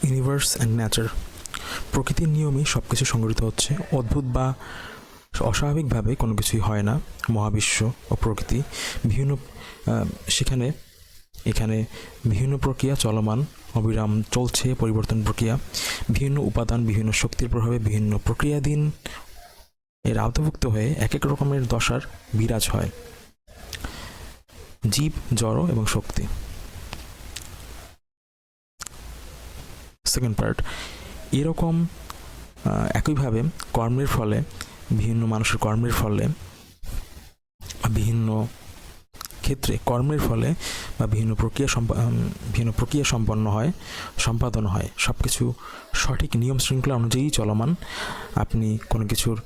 Universe and nature. প্রকৃতির নিয়মই সব কিছু সংগঠিত হচ্ছে। অদ্ভুত বা অস্বাভাবিকভাবে কোনো কিছুই হয় না। মহাবিশ্ব ও প্রকৃতি বিভিন্ন এখানে বিভিন্ন প্রক্রিয়া চলমান, অবিরাম চলছে পরিবর্তন প্রক্রিয়া। বিভিন্ন উপাদান বিভিন্ন শক্তির প্রভাবে বিভিন্ন প্রক্রিয়াধীন এর আওতাভুক্ত হয়ে এক এক রকমের দশার বিরাজ হয়। জীব, জড় এবং শক্তি। সেকেন্ড পার্ট, এরকম একইভাবে কর্মের ফলে বিভিন্ন মানুষের কর্মের ফলে বিভিন্ন ক্ষেত্রে কর্মের ফলে বা বিভিন্ন প্রক্রিয়া সম্পাদন হয়। সব কিছু সঠিক নিয়ম শৃঙ্খলা অনুযায়ী চলমান। আপনি কোনো কিছুর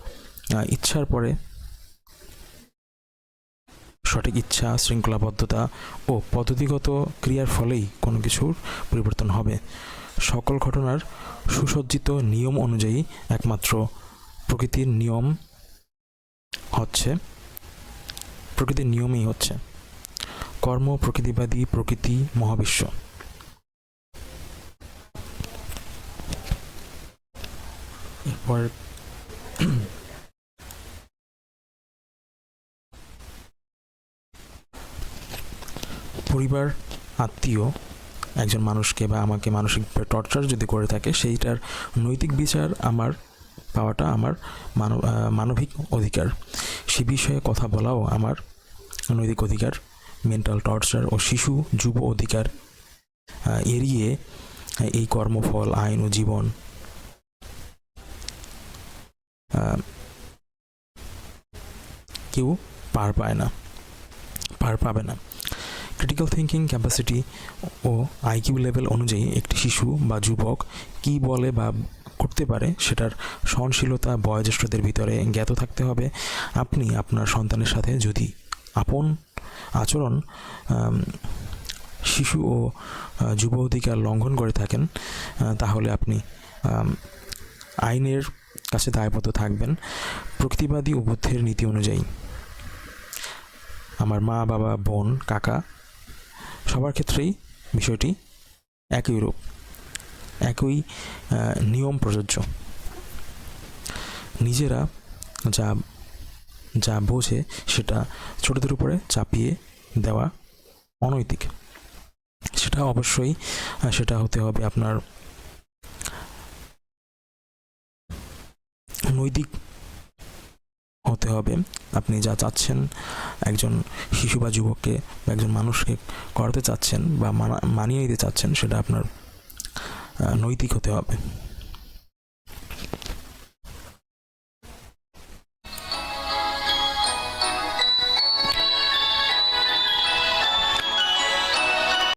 ইচ্ছার পরে সঠিক ইচ্ছা, শৃঙ্খলাবদ্ধতা ও পদ্ধতিগত ক্রিয়ার ফলেই কোনো কিছুর পরিবর্তন হবে। সকল ঘটনার সুসজ্জিত নিয়ম অনুযায়ী একমাত্র প্রকৃতির নিয়মই হচ্ছে কর্ম, প্রকৃতিবাদী, প্রকৃতি, মহাবিশ্ব। এরপর পরিবার, আত্মীয় একজন মানুষকে বা আমাকে মানসিক টর্চার যদি করে থাকে, সেইটার নৈতিক বিচার পাওয়াটা আমার মানবিক অধিকার। সে বিষয়ে কথা বলাও আমার নৈতিক অধিকার। মেন্টাল টর্চার ও শিশু যুব অধিকার এড়িয়ে এই কর্মফল, আইন ও জীবন কেউ পার পাবে না। ক্রিটিক্যাল থিঙ্কিং ক্যাপাসিটি ও আইকিউ লেভেল অনুযায়ী একটি শিশু বা যুবক কী বলে বা করতে পারে সেটার সহনশীলতা বয়োজ্যেষ্ঠদের ভিতরে জ্ঞাত থাকতে হবে। আপনি আপনার সন্তানের সাথে যদি আপন আচরণ শিশু ও যুব অধিকার লঙ্ঘন করে থাকেন, তাহলে আপনি আইনের কাছে দায়বদ্ধ থাকবেন প্রকৃতিবাদী ও বুদ্ধের নীতি অনুযায়ী। আমার মা, বাবা, বোন, কাকা সবার ক্ষেত্রেই বিষয়টি একই নিয়ম প্রযোজ্য। নিজেরা যা বোঝে সেটা ছোটদের উপরে চাপিয়ে দেওয়া অনৈতিক। সেটা অবশ্যই সেটা হতে হবে আপনার নৈতিক হতে হবে। আপনি যা চাচ্ছেন একজন শিশু বা যুবককে বা একজন মানুষকে করাতে চাচ্ছেন বা মানিয়ে নিতে চাচ্ছেন, সেটা আপনার নৈতিক হতে হবে।